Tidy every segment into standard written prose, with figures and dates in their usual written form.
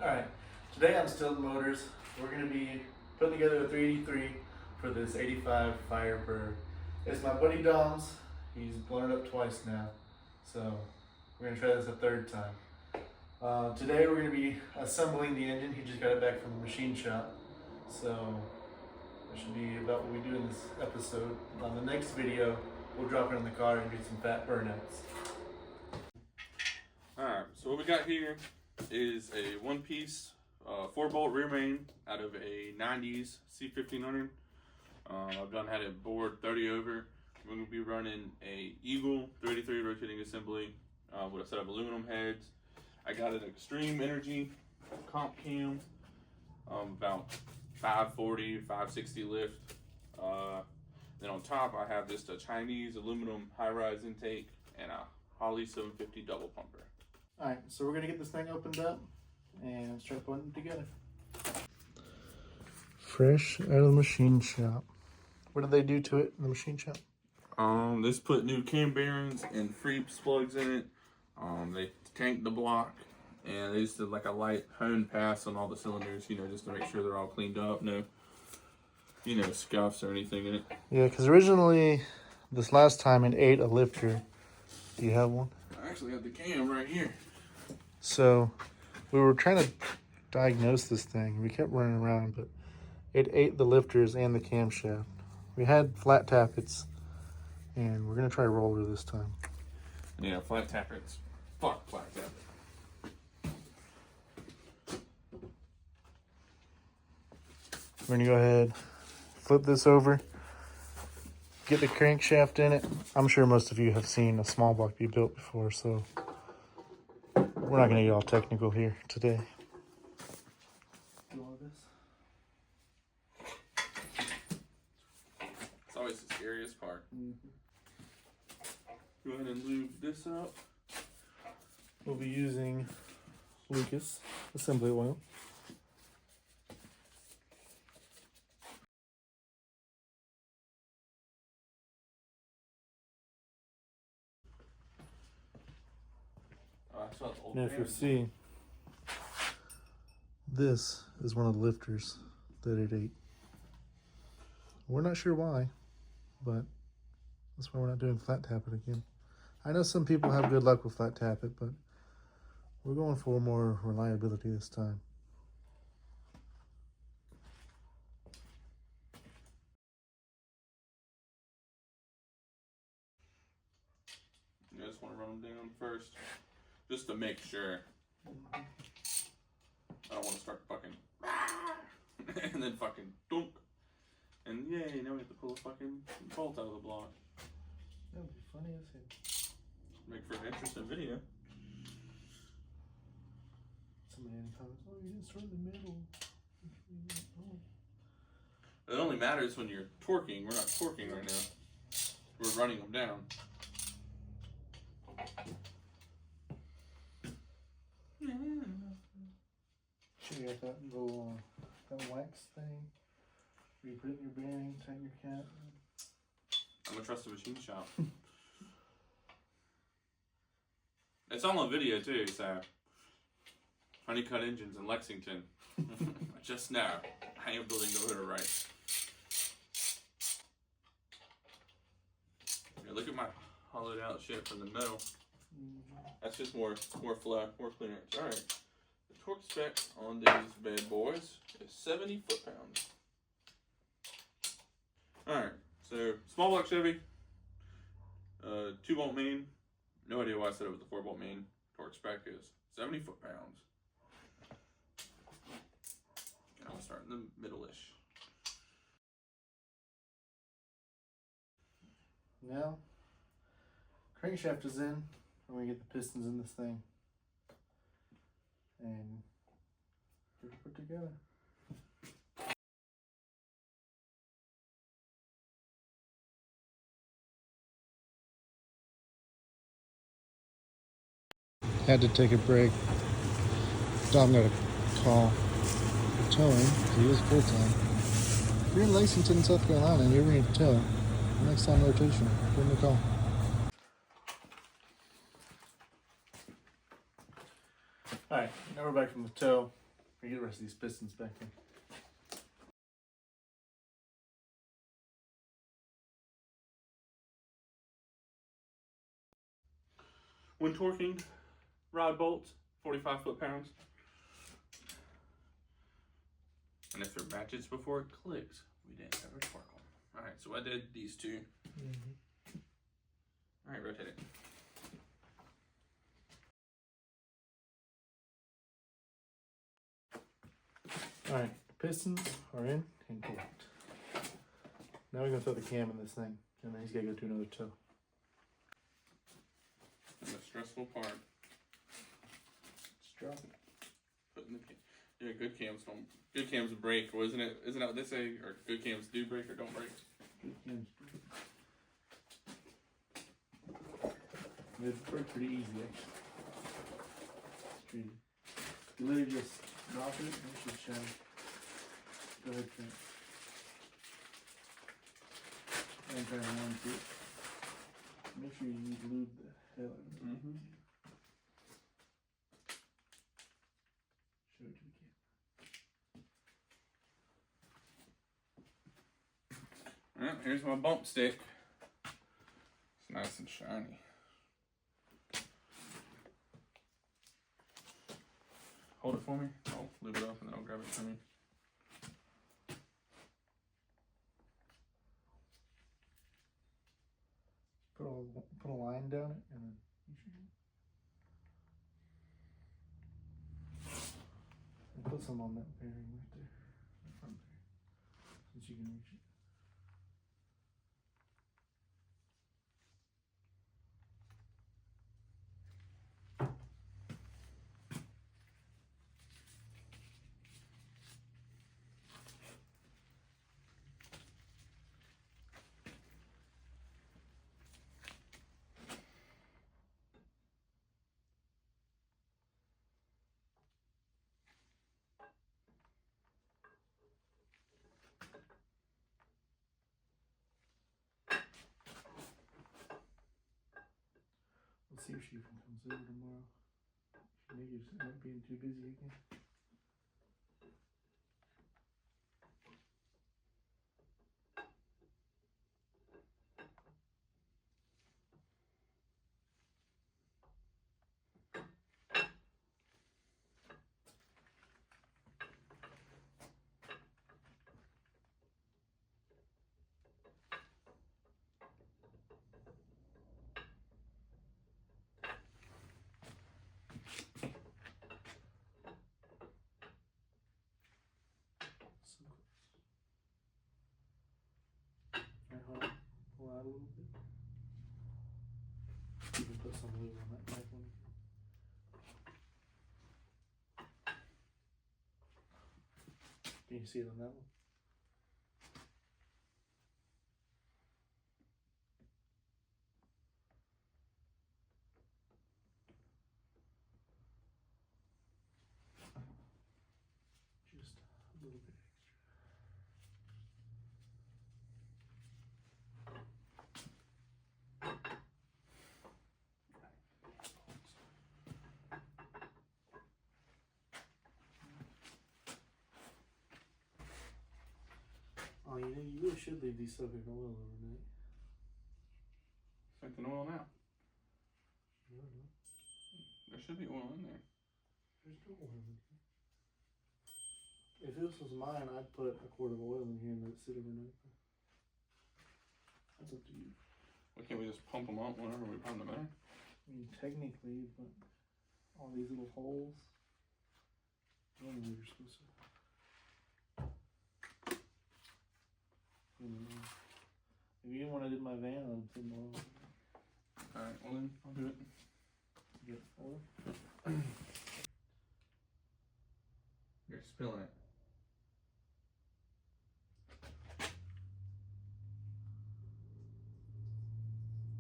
Alright, today on Stilled Motors, we're going to be putting together a 383 for this 85 Firebird. It's my buddy Dom's. He's blown it up twice now, so we're going to try this a third time. Today we're going to be assembling the engine. He just got it back from the machine shop, so that should be about what we do in this episode. On the next video, we'll drop it in the car and do some fat burnouts. Alright, so what we got here is a one-piece 4-bolt rear main out of a 90s C1500. I've done had it bored 30 over. We're going to be running a Eagle 383 rotating assembly with a set of aluminum heads. I got an Extreme Energy comp cam, about 540, 560 lift. Then on top I have just a Chinese aluminum high-rise intake and a Holley 750 double pumper. Alright, so we're going to get this thing opened up and start putting it together. Fresh out of the machine shop. What did they do to it in the machine shop? This put new cam bearings and free plugs in it. They tanked the block and they just did like a light hone pass on all the cylinders, you know, just to make sure they're all cleaned up. No, you know, scuffs or anything in it. Yeah, because originally, this last time it ate a lifter. Do you have one? I actually have the cam right here. So we were trying to diagnose this thing. We kept running around, but it ate the lifters and the camshaft. We had flat tappets, and we're gonna try roller this time. Yeah, flat tappets. Fuck flat tappet. We're gonna go ahead, flip this over, get the crankshaft in it. I'm sure most of you have seen a small block be built before, so we're not gonna get all technical here today. Do all this. It's always the scariest part. Go ahead and lube this up. We'll be using Lucas assembly oil. Now if you see, this is one of the lifters that it ate. We're not sure why, but that's why we're not doing flat tappet again. I know some people have good luck with flat tappet, but we're going for more reliability this time. You just want to run them down first, just to make sure. I don't want to start fucking and then fucking dunk. And yay, now we have to pull a fucking bolt out of the block. That would be funny as hell. Make for an interesting video. Somebody in the comments, oh, you didn't start in the middle. It only matters when you're torquing. We're not torquing right now. We're running them down. You got that little that wax thing where you put it in your bearing, tighten your cap. I'm gonna trust the machine shop. It's all on video too, so honeycut engines in Lexington. Just know I am building the motor right. Yeah, look at my hollowed out shit from the middle. That's just more flow, more clearance. All right. The torque spec on these bad boys is 70 foot-pounds. Alright, so small block Chevy, 2-bolt main. No idea why I said it was a 4-bolt main. Torque spec is 70 foot-pounds. And I'm gonna start in the middle-ish. Now, crankshaft is in. I'm gonna get the pistons in this thing and get it put together. Had to take a break. Dom got a call for towing because he was full time. If you're in Lexington, South Carolina, and you ever need to tow, next time rotation, give him a call. Alright, now we're back from the tow. Get the rest of these pistons back in. When torquing rod bolts, 45 foot-pounds. And if they're ratchets before it clicks, we didn't ever torque them. All right, so I did these two. All right, rotate it. All right, pistons are in and correct. Now we're gonna throw the cam in this thing, and then he's gotta go to another toe. And the stressful part, Just drop it. putting the cam. Yeah, good cams don't. Good cams break, wasn't it? Isn't that what they say? Or good cams do break or don't break? Good cams. They break pretty easy, actually. It's pretty. You literally just drop it and it should shine. Go ahead, Trent. And try to one too. Make sure you lube the hell out of it. Show it to the camera. Alright, here's my bump stick. It's nice and shiny. Hold it for me. I'll lube it up and then I'll grab it from you. Put a line down it and then you should. And put some on that bearing right there. The front bearing. Since you can reach it. Let's see if she comes over tomorrow. She may just end up being too busy again. Hold on. Pull out a little bit. You can put some lube on that back one. Can you see it on that one? Just a little bit extra. Oh, you know, you really should leave these soaking in oil overnight. Soak the oil now. No. There should be oil in there. There's no oil in here. If this was mine, I'd put a quart of oil in here and let it sit overnight. That's up to you. Why can't we just pump them up whenever we put them in? I mean, technically, but all these little holes, I don't know what you're supposed to. If you didn't want to do my van, I'd put more oil. Alright, well then, I'll do it. Get oil? You're spilling it.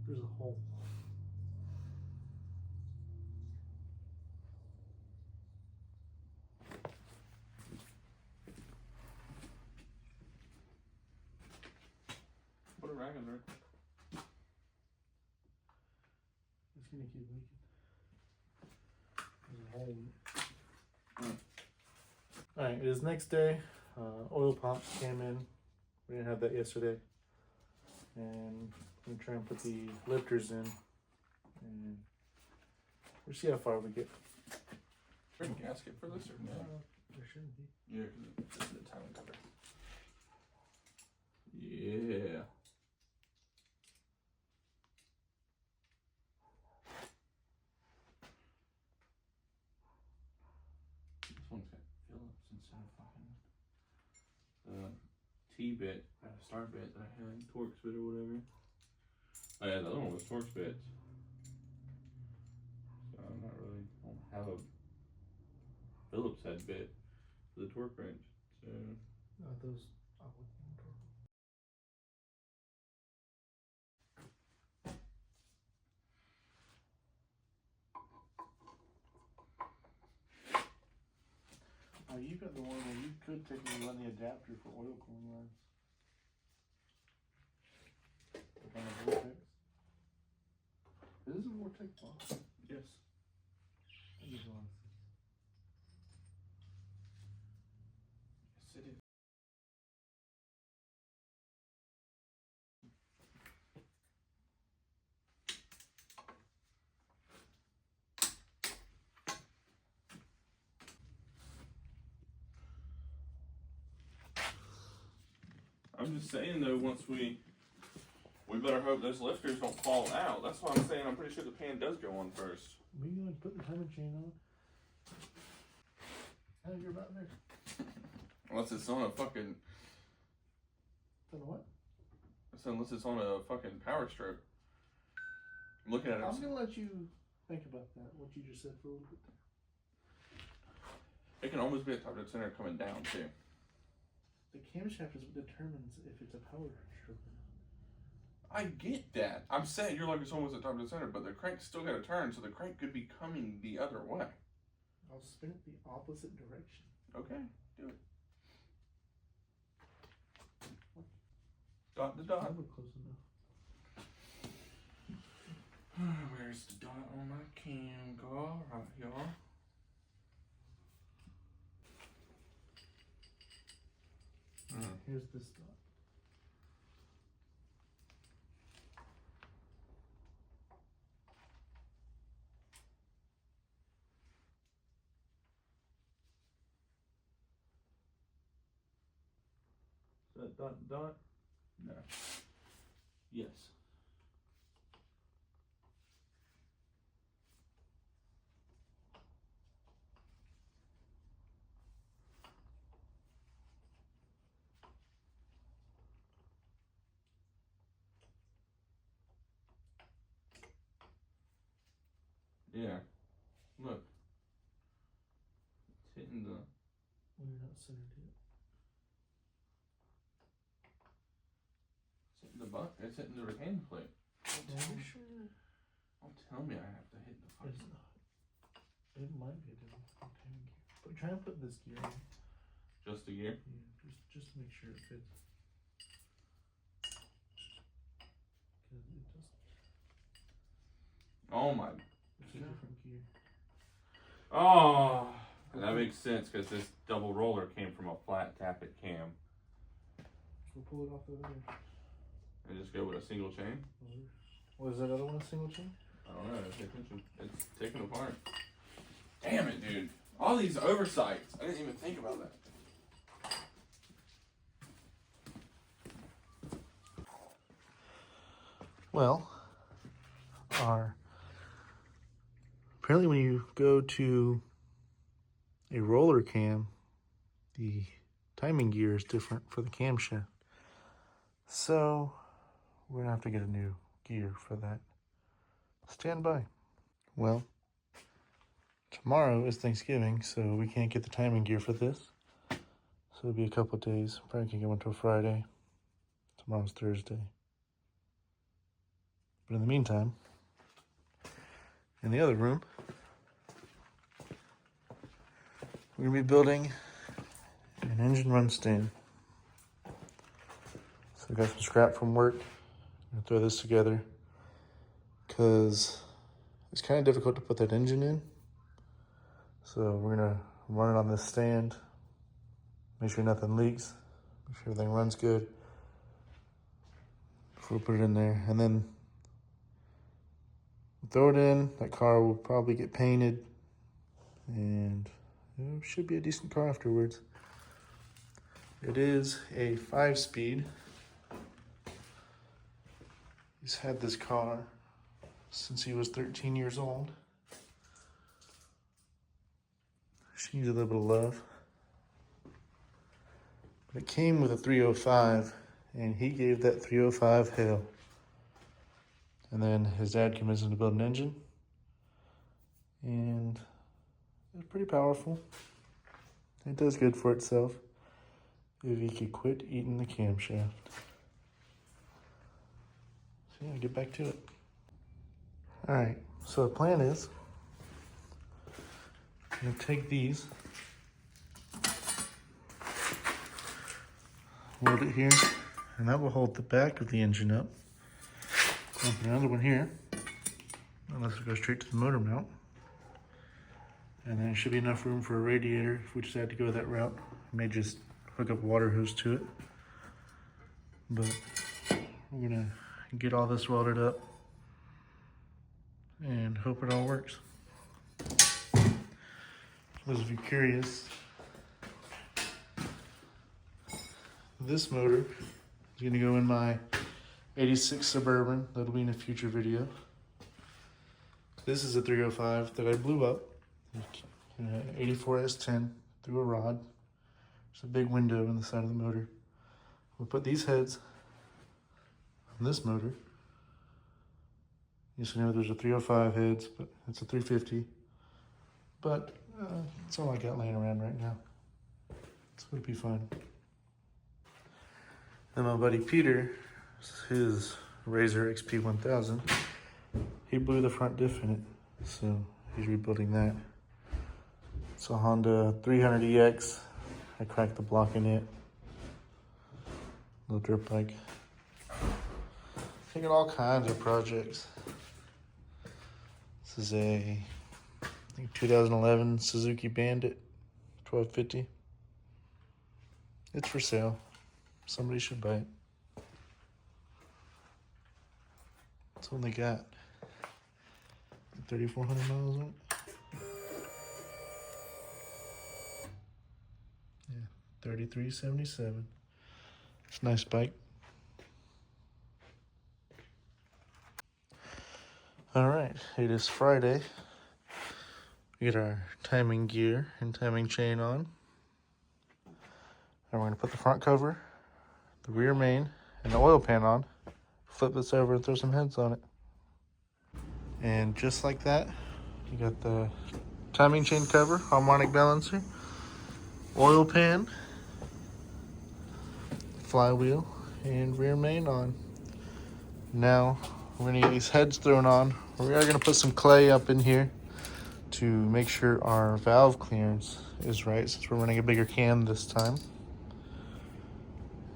There's a hole. Put a rag under it. It's gonna keep leaking. There's a hole in it. Alright, it is next day. Oil pump came in. We didn't have that yesterday. And I'm gonna try and put the lifters in. And we'll see how far we get. Bring a gasket for this or no? There shouldn't be. Yeah, because this is the timing cover. Yeah. This one's got Phillips instead of fucking T-bit, star bit that I had, Torx bit or whatever. Oh yeah, the other one was Torx bits. So I'm not really, I don't have a Phillips head bit for the torque wrench. So Those. You got the one where you could technically run the adapter for oil cooling lines. Like on the vortex. Is this a vortex box? yes. Yes, Yes, it is. I'm just saying though, once we better hope those lifters don't fall out. That's why I'm saying I'm pretty sure the pan does go on first. We can like put the timing chain on. How you're about there? Unless it's on a fucking. On what? Unless it's on a fucking power stroke. I'm looking at it. I'm gonna let you think about that. What you just said for a little bit. It can almost be a top dead center coming down too. The camshaft is what determines if it's a power stroke or not. I get that. I'm saying you're like it's almost a top dead center, but the crank's still got to turn, so the crank could be coming the other way. I'll spin it the opposite direction. Okay, do it. Dot to dot. We're close enough. Where's the dot on my cam? Go right, y'all. Here's this dot. Is that dot to dot? No. Yes. Yeah. Look. It's hitting the. Well, you're not centered yet. It's hitting the butt. It's hitting the retaining plate. Don't tell me I have to hit the fucking. It's not. It might be a different timing gear. But try and put this gear in. Just the gear? Yeah, just to make sure it fits. Because it doesn't. Oh my. It's a different gear. Oh, that makes sense because this double roller came from a flat tappet cam. So pull it off over there. And just go with a single chain? Was that other one a single chain? I don't know. Pay attention. It's taken apart. Damn it, dude. All these oversights. I didn't even think about that. Well, apparently when you go to a roller cam, the timing gear is different for the camshaft. So we're gonna have to get a new gear for that. Stand by. Well, tomorrow is Thanksgiving, so we can't get the timing gear for this. So it'll be a couple of days. Probably can't get one till Friday. Tomorrow's Thursday. But in the meantime, in the other room, we're gonna be building an engine run stand. So I got some scrap from work. I'm gonna throw this together because it's kind of difficult to put that engine in. So we're gonna run it on this stand make sure nothing leaks, make sure everything runs good before we put it in there. And then throw it in. That car will probably get painted, and it should be a decent car afterwards. It is a 5-speed. He's had this car since he was 13 years old. She needs a little bit of love. But it came with a 305, and he gave that 305 hell. And then his dad convinced him to build an engine, and it's pretty powerful. It does good for itself if he could quit eating the camshaft. So yeah, get back to it. All right, so the plan is I'm gonna take these, hold it here, and that will hold the back of the engine up. I'll put another one here, unless it goes straight to the motor mount. And then there should be enough room for a radiator if we decide to go that route. I may just hook up a water hose to it. But we're gonna get all this welded up and hope it all works. For those of you curious, this motor is gonna go in my 86 Suburban. That'll be in a future video. This is a 305 that I blew up. 84 S10 through a rod. There's a big window in the side of the motor. We'll put these heads on this motor. You should know there's a 305 heads, but it's a 350. But it's all I got laying around right now. So it'll be fun. Then my buddy Peter, his Razor XP 1000, he blew the front diff in it, so he's rebuilding that. It's a Honda 300EX. I cracked the block in it. Little dirt bike. Taking all kinds of projects. This is a, I think 2011 Suzuki Bandit 1250. It's for sale. Somebody should buy it. It's only got 3,400 miles on it. Yeah, 3377. It's a nice bike. All right, it is Friday. We get our timing gear and timing chain on. And we're gonna put the front cover, the rear main, and the oil pan on. Flip this over and throw some heads on it. And just like that, you got the timing chain cover, harmonic balancer, oil pan, flywheel, and rear main on. Now we're gonna get these heads thrown on. We are gonna put some clay up in here to make sure our valve clearance is right, since we're running a bigger cam this time.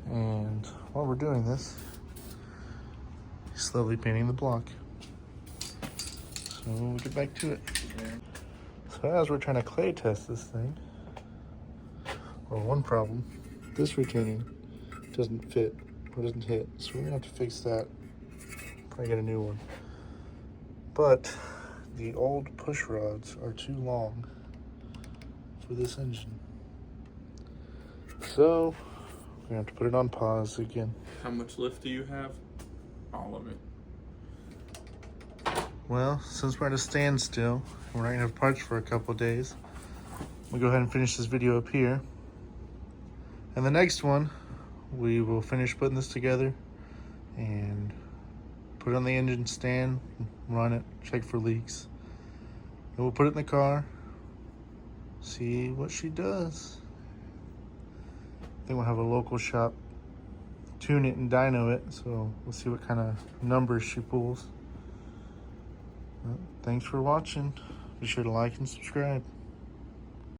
And while we're doing this, slowly painting the block. So we'll get back to it. So as we're trying to clay test this thing, well, one problem, this retaining doesn't fit or doesn't hit, so we're gonna have to fix that. Probably get a new one. But the old push rods are too long for this engine. So we're gonna have to put it on pause again. How much lift do you have? All of it. Well, since we're at a standstill, we're not gonna have parts for a couple days, we'll go ahead and finish this video up here. And the next one, we will finish putting this together and put it on the engine stand, run it, check for leaks. And we'll put it in the car, see what she does. Then we'll have a local shop tune it and dyno it, so we'll see what kind of numbers she pulls. Thanks for watching. Be sure to like and subscribe.